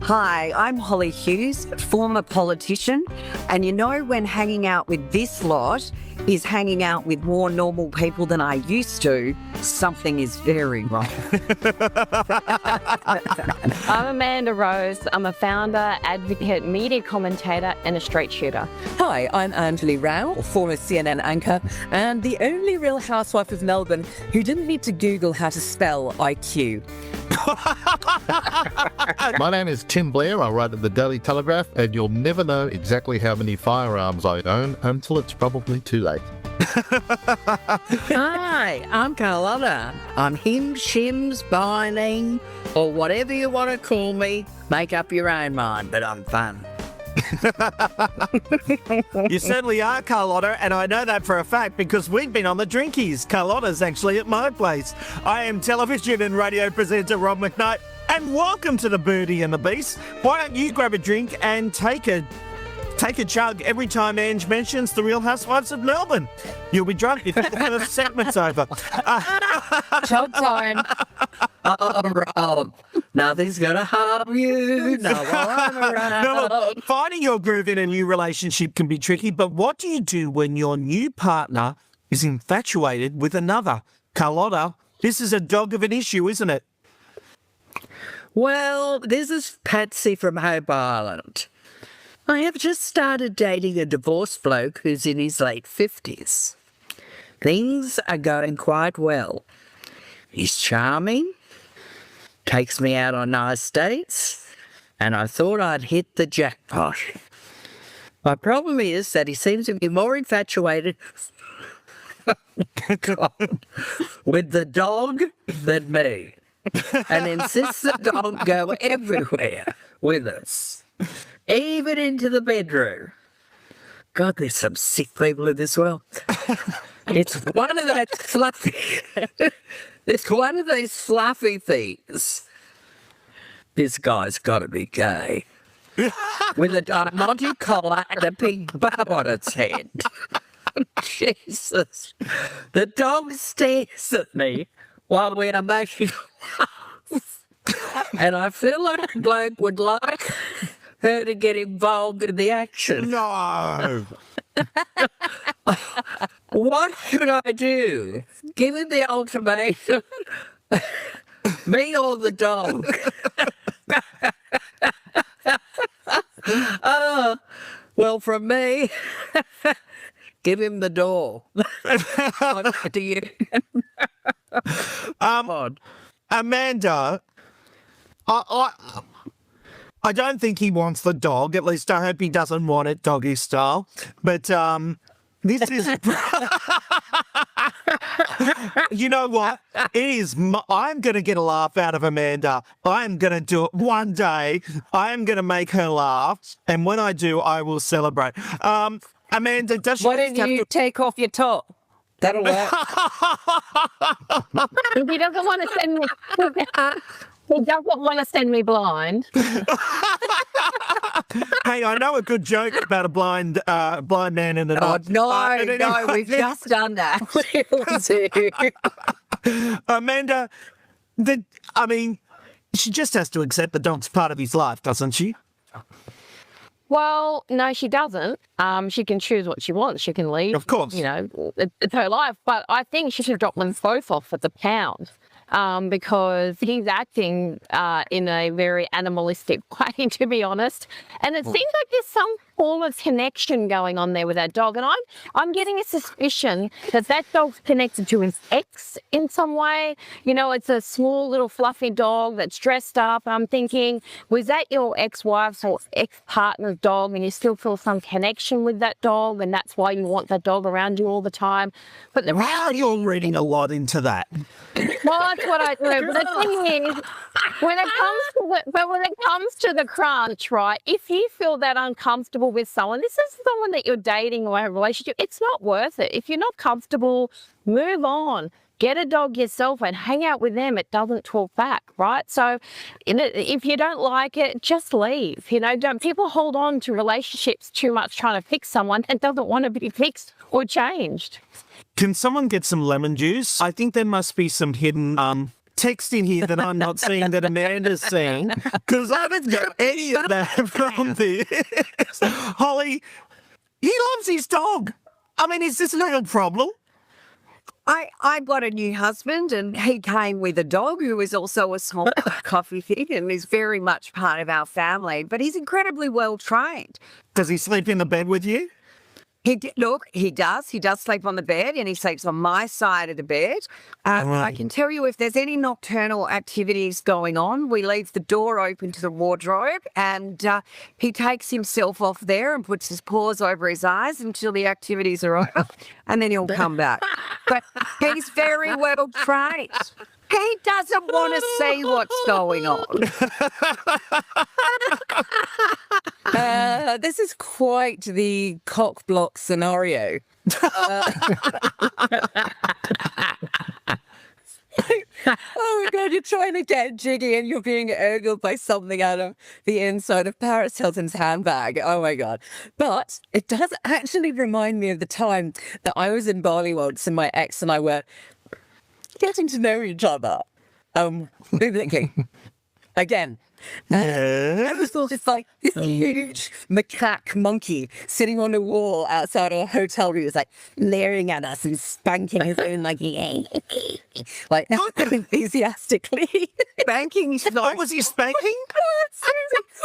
Hi, I'm Hollie Hughes, former politician, and you know when hanging out with this lot is hanging out with more normal people than I used to, something is very wrong. I'm Amanda Rose. I'm a founder, advocate, media commentator and a straight shooter. Hi, I'm Anjali Rao, former CNN anchor, and the only real housewife of Melbourne who didn't need to Google how to spell IQ. My name is Tim Blair. I write at the Daily Telegraph, and you'll never know exactly how many firearms I own until it's probably too late. Hi, I'm Carlotta. I'm him, shims, bining, or whatever you want to call me. Make up your own mind, but I'm fun. You certainly are, Carlotta, and I know that for a fact because we've been on the drinkies. Carlotta's actually at my place. I am television and radio presenter Rob McKnight, and welcome to the Birdie and the Beast. Why don't you grab a drink and take a chug every time Ange mentions the Real Housewives of Melbourne? You'll be drunk before the segment's over. Chug time. Rob, nothing's going to harm you. No one around. No, look, finding your groove in a new relationship can be tricky, but what do you do when your new partner is infatuated with another? Carlotta, this is a dog of an issue, isn't it? Well, this is Patsi from Hope Island. I have just started dating a divorced bloke who's in his late 50s. Things are going quite well. He's charming, takes me out on nice dates, and I thought I'd hit the jackpot. My problem is that he seems to be more infatuated with the dog than me, and insists the dog go everywhere with us, even into the bedroom. God, there's some sick people in this world. It's one of those fluffy... It's one of these fluffy things. This guy's got to be gay. With a diamante collar and a pink bow on its head. Jesus. The dog stares at me while we are making love. And I feel like a bloke would like her to get involved in the action. No. What should I do? Give him the ultimatum. Me or the dog? Well, from me, give him the door. What do you? Amanda, I don't think he wants the dog. At least I hope he doesn't want it doggy style. But this is... You know what? It is. I'm going to get a laugh out of Amanda. I'm going to do it one day. I am going to make her laugh. And when I do, I will celebrate. Amanda, does she... Why don't you take off your top? That'll work. He doesn't want to send me. He doesn't want to send me blind. Hey, I know a good joke about a blind man in the night. No, we've just done that. Amanda, she just has to accept the dog's part of his life, doesn't she? Well, no, she doesn't. She can choose what she wants. She can leave. Of course. You know, it's her life. But I think she should drop them both off at the pound. Because he's acting in a very animalistic way, to be honest. And it seems like there's some form of connection going on there with that dog. And I'm getting a suspicion that that dog's connected to his ex in some way. You know, it's a small little fluffy dog that's dressed up. I'm thinking, was that your ex-wife's or ex-partner's dog and you still feel some connection with that dog and that's why you want that dog around you all the time? But You're reading a lot into that. Well, that's what I do. But the thing is, when it comes to the crunch, right, if you feel that uncomfortable with someone, this is someone that you're dating or have a relationship, it's not worth it. If you're not comfortable, move on. Get a dog yourself and hang out with them. It doesn't talk back, right? So if you don't like it, just leave. You know, don't people hold on to relationships too much trying to fix someone that doesn't want to be fixed or changed. Can someone get some lemon juice? I think there must be some hidden text in here that I'm not seeing that Amanda's seeing? Because I haven't got any of that from this. Hollie, he loves his dog. I mean, is this not a problem? I got a new husband and he came with a dog who is also a small coffee fit and is very much part of our family, but he's incredibly well trained. Does he sleep in the bed with you? Look, he does. He does sleep on the bed and he sleeps on my side of the bed. I can tell you if there's any nocturnal activities going on, we leave the door open to the wardrobe and he takes himself off there and puts his paws over his eyes until the activities are over and then he'll come back. But he's very well trained. He doesn't want to see what's going on. This is quite the cock block scenario. Oh my God, you're trying to get jiggy and you're being ogled by something out of the inside of Paris Hilton's handbag. Oh my God. But it does actually remind me of the time that I was in Bali once and my ex and I were getting to know each other. Thinking. Again. I was thought it's like this huge macaque monkey sitting on a wall outside our hotel room, like leering at us and spanking his own like enthusiastically. Spanking is What was he spanking?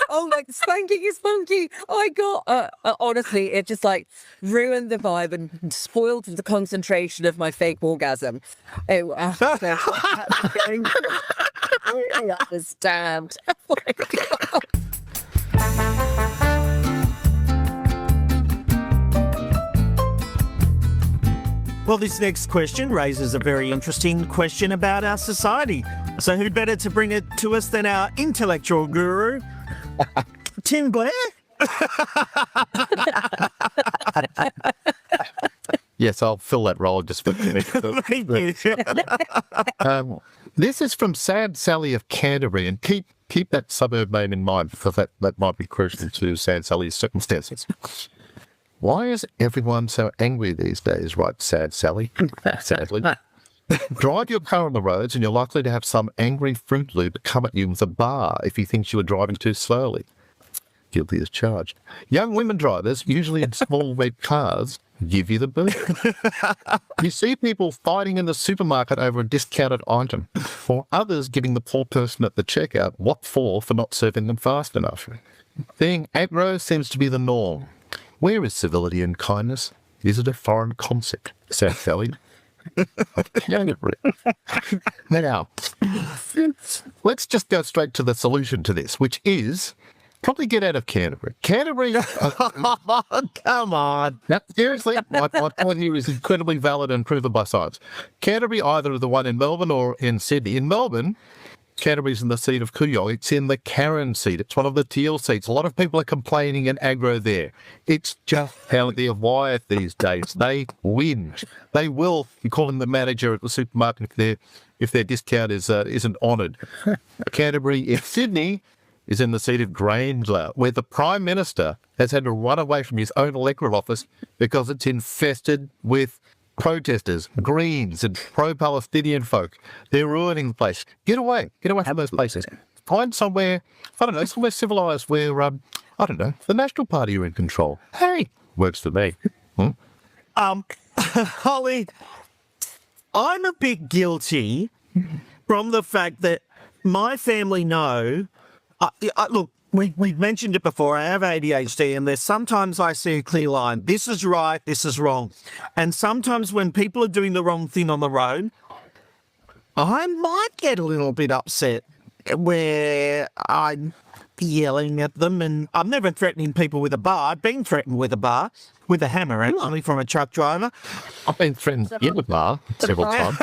Oh, like spanking is funky. Oh my God. Honestly, it just like ruined the vibe and spoiled the concentration of my fake orgasm. I understand. Oh my God. Well, this next question raises a very interesting question about our society. So who better to bring it to us than our intellectual guru, Tim Blair? Yes, I'll fill that role just for me. Thank you. This is from Sad Sally of Canterbury, and keep that suburb name in mind because that might be crucial to Sad Sally's circumstances. Why is everyone so angry these days, writes Sad Sally, sadly. Drive your car on the roads and you're likely to have some angry Fruit Loop come at you with a bar if he thinks you are driving too slowly. Guilty as charged. Young women drivers, usually in small red cars, give you the boot. You see people fighting in the supermarket over a discounted item, or others giving the poor person at the checkout what for not serving them fast enough. Being aggro seems to be the norm. Where is civility and kindness? Is it a foreign concept? Sad Sally. Now, let's just go straight to the solution to this, which is probably get out of Canterbury. Canterbury... Come on. Now, seriously, my point here is incredibly valid and proven by science. Canterbury, either the one in Melbourne or in Sydney. In Melbourne, Canterbury's in the seat of Kooyong. It's in the Karen seat. It's one of the teal seats. A lot of people are complaining and aggro there. It's just how they're wired these days. They win. They will. You call them the manager at the supermarket if their discount isn't honoured. Canterbury in Sydney is in the seat of Grangler, where the Prime Minister has had to run away from his own electoral office because it's infested with protesters, Greens and pro-Palestinian folk. They're ruining the place. Get away from those places. Find somewhere, somewhere civilised where, the National Party are in control. Hey, works for me. Hollie, I'm a bit guilty from the fact that my family know. Look, we've mentioned it before. I have ADHD, and there's sometimes I see a clear line. This is right, this is wrong. And sometimes when people are doing the wrong thing on the road, I might get a little bit upset where I'm yelling at them. And I'm never threatening people with a bar. I've been threatened with a bar, with a hammer, actually, from a truck driver. I've been threatened in a bar several times.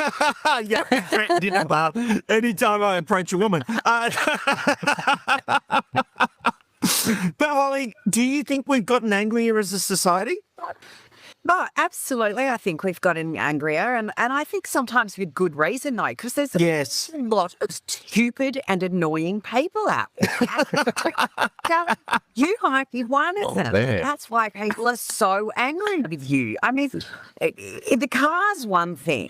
Yeah, threatened in a bar anytime I approach a woman. But Hollie, do you think we've gotten angrier as a society? No, absolutely. I think we've gotten angrier, and I think sometimes with good reason, though, because there's a lot of stupid and annoying people out there. You might be one of them. Man. That's why people are so angry with you. I mean, the car's one thing.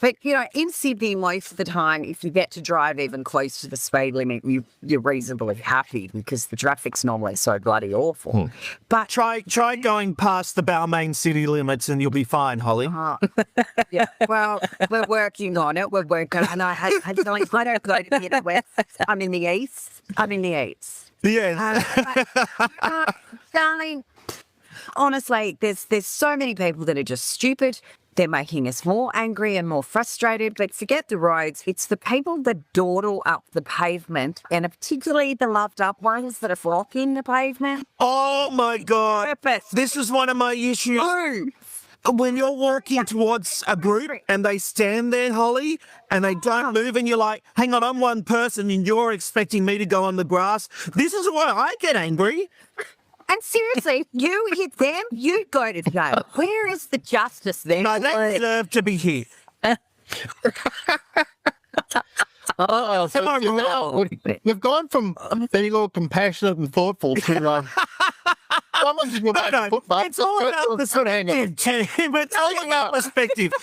But, in Sydney, most of the time, if you get to drive even close to the speed limit, you're reasonably happy because the traffic's normally so bloody awful. But Try going past the Balmain city limits and you'll be fine, Hollie. yeah, well, we're working on it. We're working, and I don't go to the west. I'm in the east. Yeah. Darling, honestly, there's so many people that are just stupid. They're making us more angry and more frustrated. But forget the roads. It's the people that dawdle up the pavement, and particularly the loved up ones that are blocking the pavement. Oh, my God. Purpose. This is one of my issues. When you're walking towards a group and they stand there, Hollie, and they don't move, and you're like, hang on, I'm one person and you're expecting me to go on the grass. This is why I get angry. And seriously, you hit them, you go to jail. Where is the justice there? No, they deserve to be hit. Oh, so Am I wrong? We've gone from being all compassionate and thoughtful to someone's No, it's all about perspective, but it's all about perspective.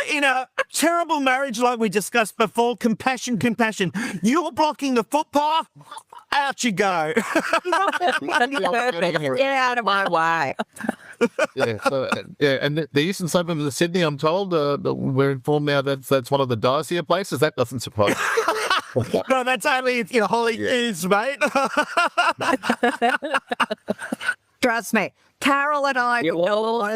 In a terrible marriage like we discussed before, compassion. You're blocking the footpath, out you go. Get out of my way. And the eastern suburbs of Sydney, I'm told, we're informed now that's one of the dicier places. That doesn't surprise me. No, that's only Hollie is, mate. Trust me, Carol and I you all are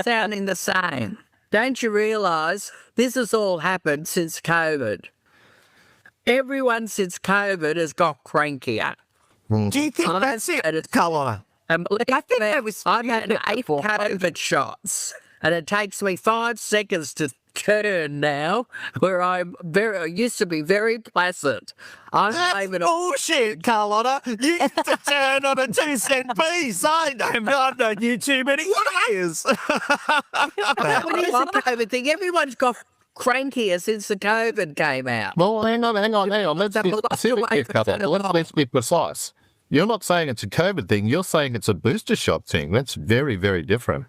sounding the same. Don't you realise this has all happened since COVID? Everyone since COVID has got crankier. Do you think that's it, Carlotta? And I think that was I've had 8 COVID shots, and it takes me 5 seconds to turn now, where I used to be very placid. I'm That's blaming bullshit, Carlotta. You used to turn on a 2-cent piece. I've known you too many years. What is the COVID thing? Everyone's got crankier since the COVID came out. Well, hang on. Let's be precise. You're not saying it's a COVID thing. You're saying it's a booster shot thing. That's very, very different.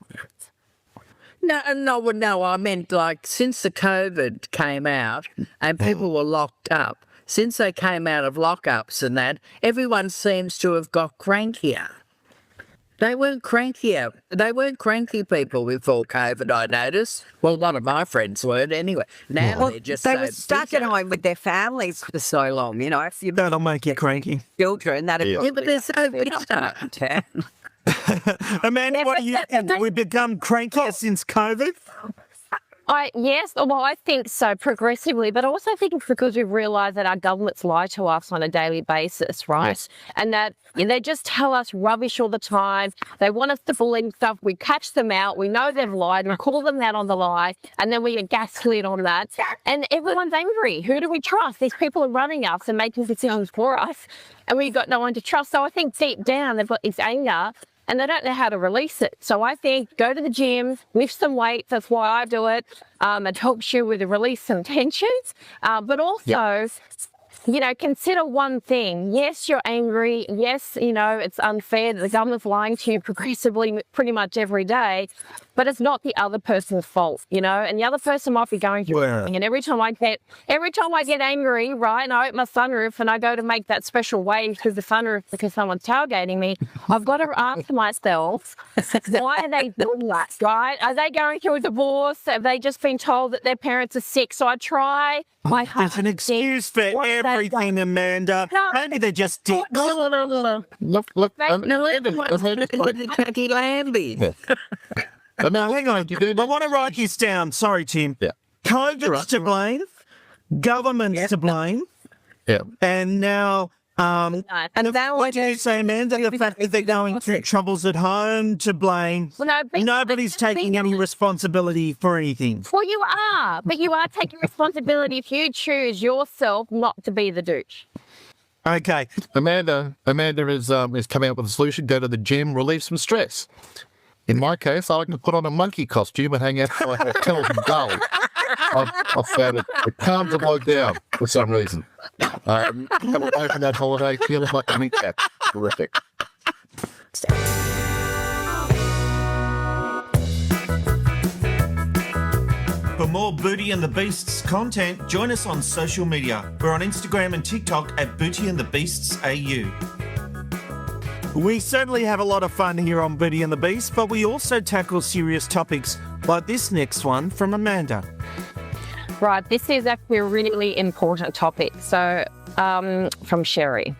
No, I meant like since the COVID came out and people were locked up, since they came out of lockups and that, everyone seems to have got crankier. They weren't crankier. They weren't cranky people before COVID, I noticed. Well, a lot of my friends weren't anyway. Now they're just they so were stuck at home with their families for so long. If you've got That'll make you cranky. children, that Yeah, but they're so bitter. Amanda, what do you think? We've become crankier since COVID? I think so, progressively, but I also think it's because we've realised that our governments lie to us on a daily basis, right? Yes. And that they just tell us rubbish all the time. They want us to believe stuff. We catch them out. We know they've lied. We call them out on the lie, and then we get gaslit on that. And everyone's angry. Who do we trust? These people are running us and making decisions for us, and we've got no one to trust. So I think deep down they've got this anger, and they don't know how to release it. So I think go to the gym, lift some weights. That's why I do it. It helps you with the release some tensions. But also, consider one thing. Yes, you're angry. Yes, it's unfair that the government's lying to you progressively pretty much every day. But it's not the other person's fault, and the other person might be going through something. And every time I get angry, right, and I open my sunroof and I go to make that special wave through the sunroof because someone's tailgating me, I've got to ask myself, why are they doing that, right? Are they going through a divorce? Have they just been told that their parents are sick? So I try my hardest. There's an excuse for everything, Amanda. Maybe they're just dicks. Look. Now, hang on. I want to write this down. Sorry, Tim. Yeah. COVID's to blame. Government's to blame. Yeah. And now, And that what do you say, Amanda? The fact that they're going through troubles at home to blame. Well, no, but Nobody's taking any responsibility for anything. Well, you are, but you are taking responsibility if you choose yourself not to be the douche. Okay. Amanda is coming up with a solution. Go to the gym, relieve some stress. In my case, I like to put on a monkey costume and hang out for a hotel and gold. I've found it calms the bloke down for some reason. Coming home from that holiday, feeling like a meat cat. Terrific. For more Booty and the Beasts content, join us on social media. We're on Instagram and TikTok at Booty and the Beasts AU. We certainly have a lot of fun here on Booty and the Beast, but we also tackle serious topics like this next one from Amanda. Right, this is actually a really important topic. So, from Cherie.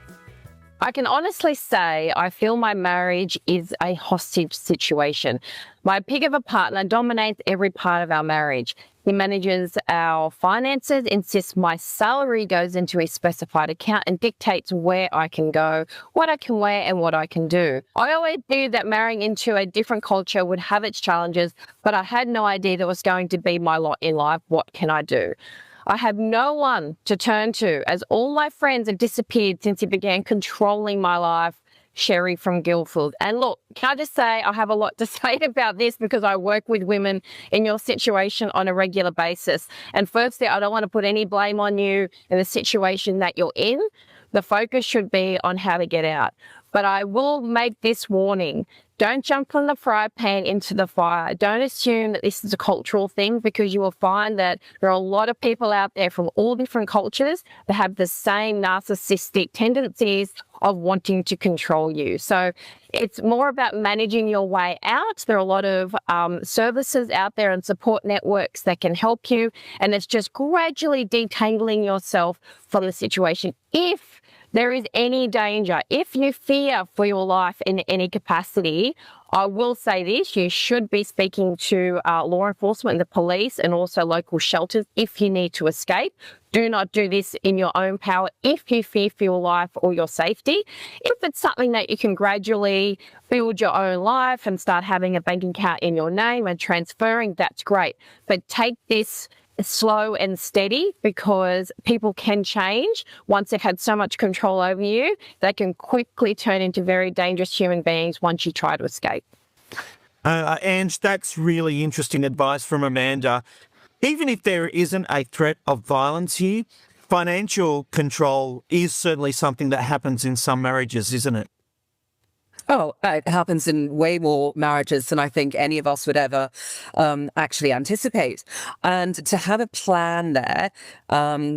I can honestly say I feel my marriage is a hostage situation. My pig of a partner dominates every part of our marriage. He manages our finances, insists my salary goes into a specified account, and dictates where I can go, what I can wear, and what I can do. I always knew that marrying into a different culture would have its challenges, but I had no idea that was going to be my lot in life. What can I do? I have no one to turn to, as all my friends have disappeared since he began controlling my life. Cherie from Guildford. And look, can I just say I have a lot to say about this because I work with women in your situation on a regular basis. And firstly, I don't want to put any blame on you in the situation that you're in. The focus should be on how to get out. But I will make this warning. Don't jump from the fry pan into the fire. Don't assume that this is a cultural thing, because you will find that there are a lot of people out there from all different cultures that have the same narcissistic tendencies of wanting to control you. So it's more about managing your way out. There are a lot of services out there and support networks that can help you. And it's just gradually detangling yourself from the situation. If there is any danger, if you fear for your life in any capacity, I will say this, you should be speaking to law enforcement and the police and also local shelters if you need to escape. Do not do this in your own power if you fear for your life or your safety. If it's something that you can gradually build your own life and start having a bank account in your name and transferring, that's great. But take this slow and steady, because people can change. Once they've had so much control over you, they can quickly turn into very dangerous human beings once you try to escape. Ange, that's really interesting advice from Amanda. Even if there isn't a threat of violence here, financial control is certainly something that happens in some marriages, isn't it? Oh, it happens in way more marriages than I think any of us would ever actually anticipate. And to have a plan there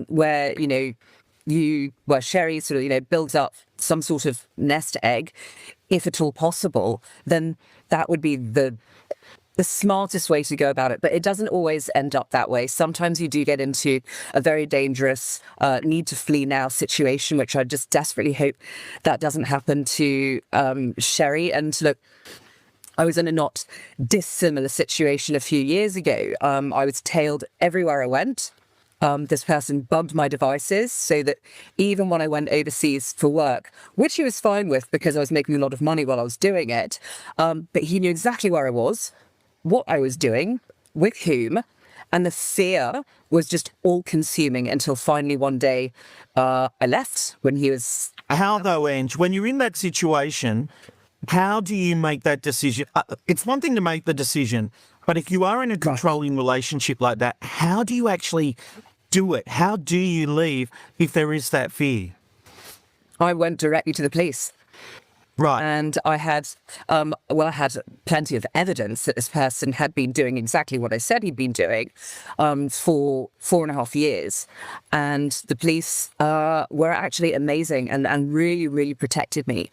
where, where Cherie sort of, builds up some sort of nest egg, if at all possible, then that would be the smartest way to go about it. But it doesn't always end up that way. Sometimes you do get into a very dangerous need to flee now situation, which I just desperately hope that doesn't happen to Cherie. And look, I was in a not dissimilar situation a few years ago. I was tailed everywhere I went. This person bugged my devices so that even when I went overseas for work, which he was fine with because I was making a lot of money while I was doing it, but he knew exactly where I was, what I was doing, with whom, and the fear was just all-consuming until finally one day I left when he was... How though, Ange, when you're in that situation, how do you make that decision? It's one thing to make the decision, but if you are in a controlling relationship like that, how do you actually do it? How do you leave if there is that fear? I went directly to the police. Right. And I had, I had plenty of evidence that this person had been doing exactly what I said he'd been doing for 4.5 years. And the police were actually amazing and really, really protected me.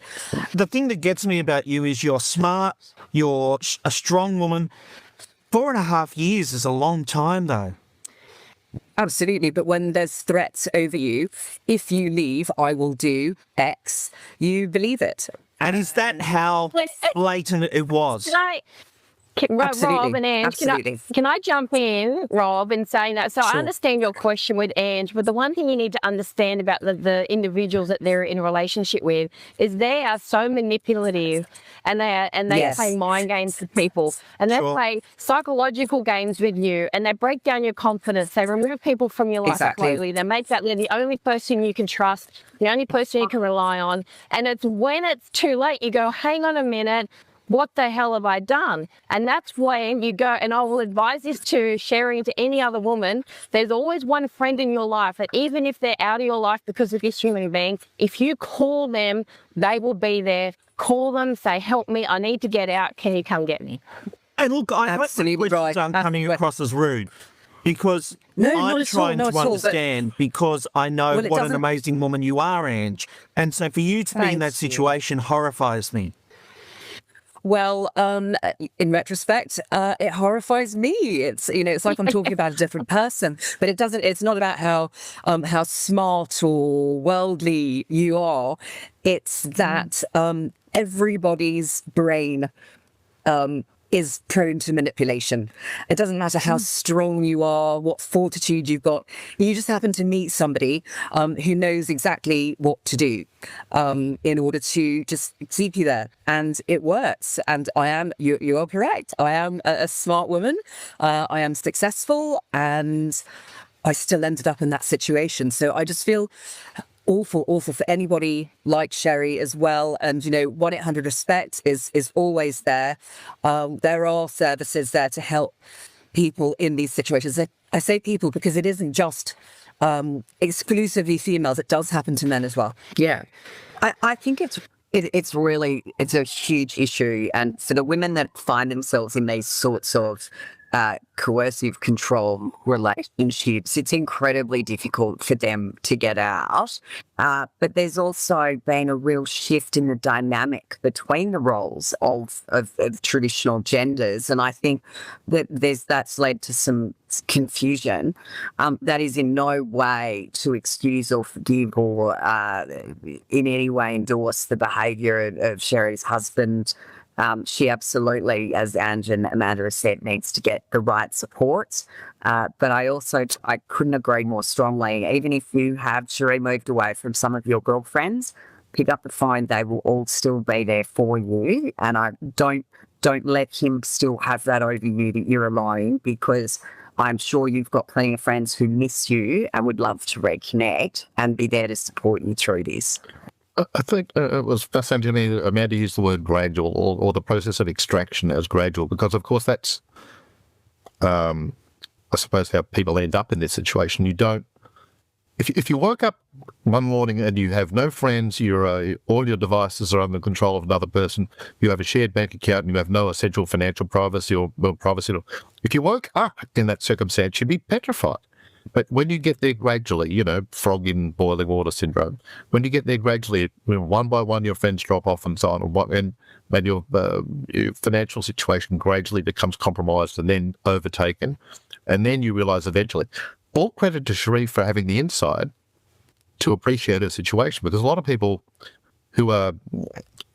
The thing that gets me about you is you're smart, you're a strong woman. 4.5 years is a long time, though. Absolutely. But when there's threats over you, if you leave, I will do X, you believe it. And is that how blatant it was? Absolutely. Rob and Ange, Absolutely. can I jump in, Rob, in saying that? So Sure. I understand your question with Ange, but the one thing you need to understand about the individuals that they're in a relationship with is they are so manipulative, and they Yes. play mind games with people, and they play psychological games with you, and they break down your confidence. They remove people from your life Exactly. completely. They make that they're the only person you can trust, the only person you can rely on. And it's when it's too late, you go, hang on a minute. What the hell have I done? And that's when you go, and I will advise this to sharing to any other woman, there's always one friend in your life that even if they're out of your life because of this human being, if you call them, they will be there. Call them, say, help me, I need to get out, can you come get me? And look, I hope my Absolutely questions right. aren't coming across as rude. Because No, not I'm at all, trying not to at all, but- understand because I know Well, it what an doesn't- amazing woman you are, Ange. And so for you to be in that Thank you. situation horrifies me. Well, in retrospect, it horrifies me. It's like I'm talking about a different person, but it doesn't. It's not about how smart or worldly you are. It's that everybody's brain is prone to manipulation. It doesn't matter how strong you are, what fortitude you've got. You just happen to meet somebody who knows exactly what to do in order to just keep you there. And it works. And you are correct. I am a smart woman. I am successful, and I still ended up in that situation. So I just feel awful for anybody like Cherie as well. And 1-800-RESPECT is always there. There are services there to help people in these situations. I say people because it isn't just exclusively females. It does happen to men as well. Yeah. I think it's a huge issue, and for the women that find themselves in these sorts of coercive control relationships, it's incredibly difficult for them to get out. But there's also been a real shift in the dynamic between the roles of traditional genders, and I think that that's led to some confusion. That is in no way to excuse or forgive or in any way endorse the behaviour of Cherie's husband. She absolutely, as Ange and Amanda have said, needs to get the right supports. But I couldn't agree more strongly. Even if you have Cherie moved away from some of your girlfriends, pick up the phone. They will all still be there for you. And I don't let him still have that over you that you're alone, because I'm sure you've got plenty of friends who miss you and would love to reconnect and be there to support you through this. I think it was fascinating to me that Amanda used the word gradual, or the process of extraction as gradual, because of course that's, I suppose, how people end up in this situation. You don't, if you woke up one morning and you have no friends, all your devices are under control of another person, you have a shared bank account, and you have no essential financial privacy or privacy. If you woke up in that circumstance, you'd be petrified. But when you get there gradually, frog in boiling water syndrome, when you get there gradually, one by one, your friends drop off and so on, and your financial situation gradually becomes compromised and then overtaken. And then you realise eventually, all credit to Cherie for having the insight to appreciate her situation, because a lot of people who are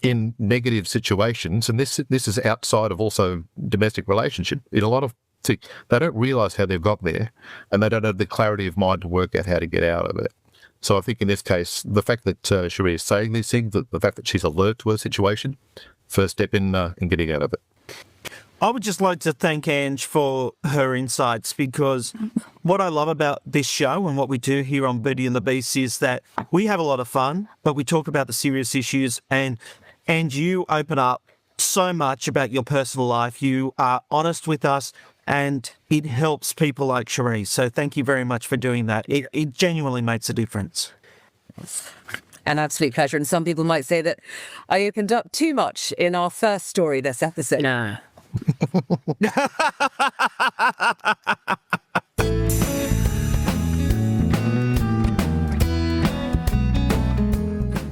in negative situations, and this is outside of also domestic relationship, in a lot of they don't realise how they've got there, and they don't have the clarity of mind to work out how to get out of it. So I think in this case, the fact that Cherie is saying these things, the fact that she's alert to her situation, first step in getting out of it. I would just like to thank Ange for her insights, because what I love about this show and what we do here on Beauty and the Beast is that we have a lot of fun, but we talk about the serious issues, and you open up so much about your personal life. You are honest with us, and it helps people like Cherie. So thank you very much for doing that. It genuinely makes a difference. An absolute pleasure. And some people might say that I opened up too much in our first story this episode. Nah.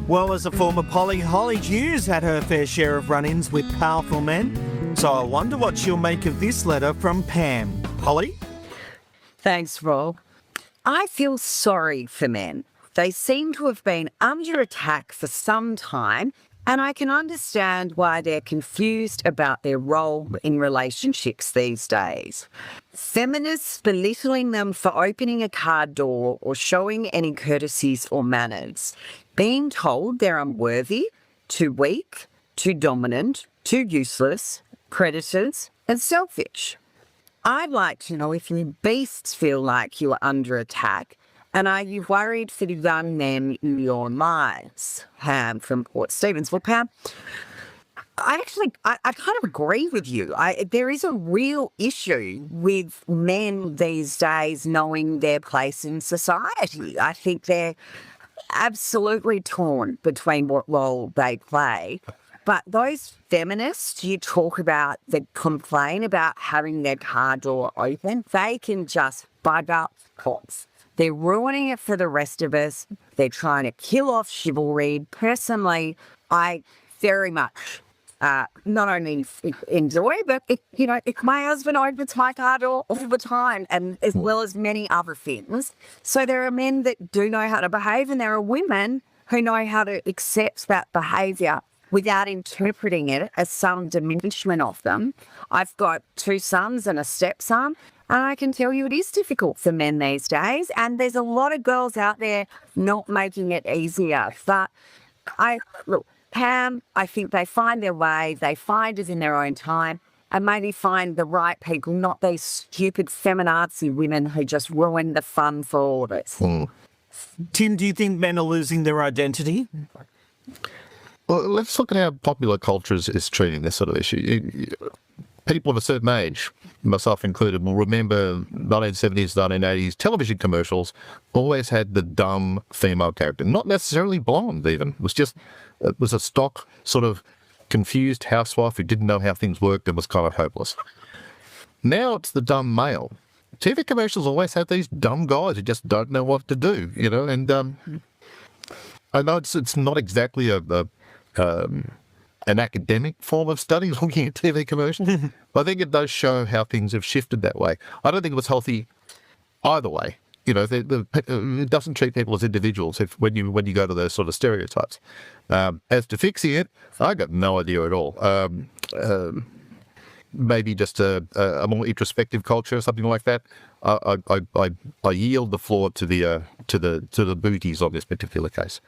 Well, as a former poly, Hollie Hughes had her fair share of run-ins with powerful men. So I wonder what she'll make of this letter from Pam. Hollie? Thanks, Rob. I feel sorry for men. They seem to have been under attack for some time, and I can understand why they're confused about their role in relationships these days. Feminists belittling them for opening a car door or showing any courtesies or manners. Being told they're unworthy, too weak, too dominant, too useless, predators, and selfish. I'd like to know if you beasts feel like you are under attack, and are you worried for the young men in your lives? Pam from Port Stephens. Well, Pam, I kind of agree with you. There is a real issue with men these days knowing their place in society. I think they're absolutely torn between what role they play. But those feminists you talk about that complain about having their car door open, they can just bug up cops. They're ruining it for the rest of us. They're trying to kill off chivalry. Personally, I very much not only enjoy, but if my husband opens my car door all the time, and as well as many other things. So there are men that do know how to behave, and there are women who know how to accept that behaviour without interpreting it as some diminishment of them. I've got 2 sons and a stepson, and I can tell you it is difficult for men these days, and there's a lot of girls out there not making it easier. But Pam, I think they find their way, they find it in their own time, and maybe find the right people, not these stupid feminazi women who just ruin the fun for all of us. Tim, do you think men are losing their identity? Well, let's look at how popular culture is treating this sort of issue. People of a certain age, myself included, will remember 1970s, 1980s television commercials always had the dumb female character, not necessarily blonde even. It was a stock sort of confused housewife who didn't know how things worked and was kind of hopeless. Now it's the dumb male. TV commercials always have these dumb guys who just don't know what to do, and I know it's not exactly an academic form of study looking at TV commercials, but I think it does show how things have shifted that way. I don't think it was healthy either way. It doesn't treat people as individuals when you go to those sort of stereotypes. As to fixing it, I got no idea at all. Maybe just a more introspective culture, something like that. I yield the floor to the booties on this particular case.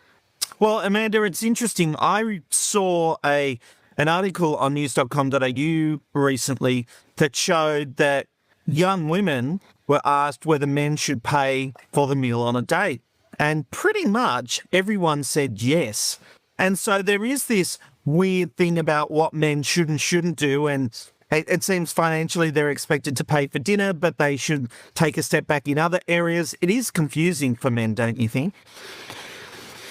Well, Amanda, it's interesting. I saw an article on news.com.au recently that showed that young women were asked whether men should pay for the meal on a date. And pretty much everyone said yes. And so there is this weird thing about what men should and shouldn't do. And it seems financially they're expected to pay for dinner, but they should take a step back in other areas. It is confusing for men, don't you think?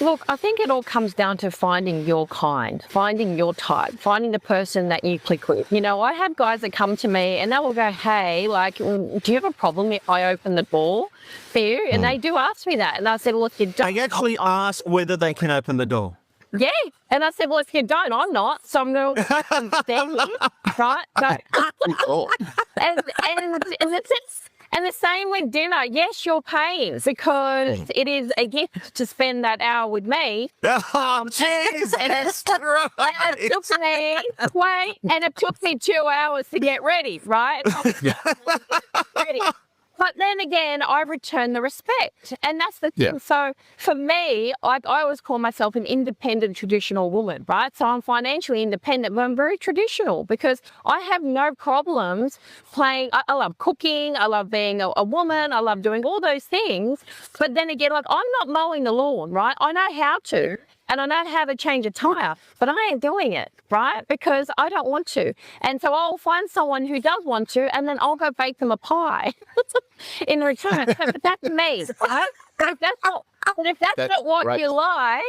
Look, I think it all comes down to finding your kind, finding your type, finding the person that you click with. I have guys that come to me and they will go, hey, do you have a problem if I open the door for you? And they do ask me that. And I said, well, if you don't. They actually ask whether they can open the door. Yeah. And I said, well, if you don't, I'm not. So I'm going to, right? But, and the same with dinner. Yes, you're paying because it is a gift to spend that hour with me. Oh, jeez. And it took me 2 hours to get ready, right? Ready. But then again, I return the respect. And that's the thing. Yeah. So for me, I always call myself an independent traditional woman, right? So I'm financially independent, but I'm very traditional because I have no problems playing. I love cooking. I love being a woman. I love doing all those things. But then again, I'm not mowing the lawn, right? I know how to. And I know how to change a tyre, but I ain't doing it, right? Because I don't want to. And so I'll find someone who does want to, and then I'll go bake them a pie in return. But that's me, right? If that's not what right. you like,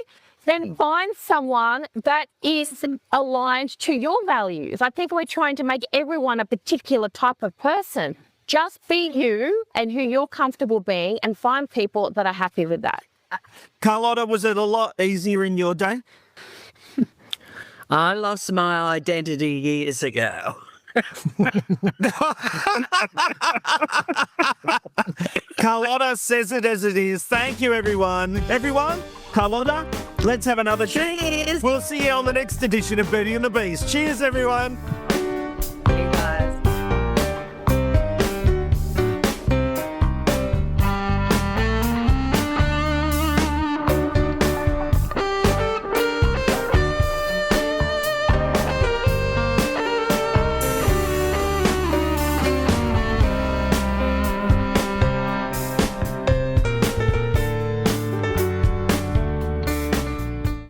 then find someone that is aligned to your values. I think we're trying to make everyone a particular type of person. Just be you and who you're comfortable being and find people that are happy with that. Carlotta, was it a lot easier in your day? I lost my identity years ago. Carlotta says it as it is. Thank you, everyone. Everyone, Carlotta, let's have another cheers. We'll see you on the next edition of Beauty and the Beast. Cheers, everyone.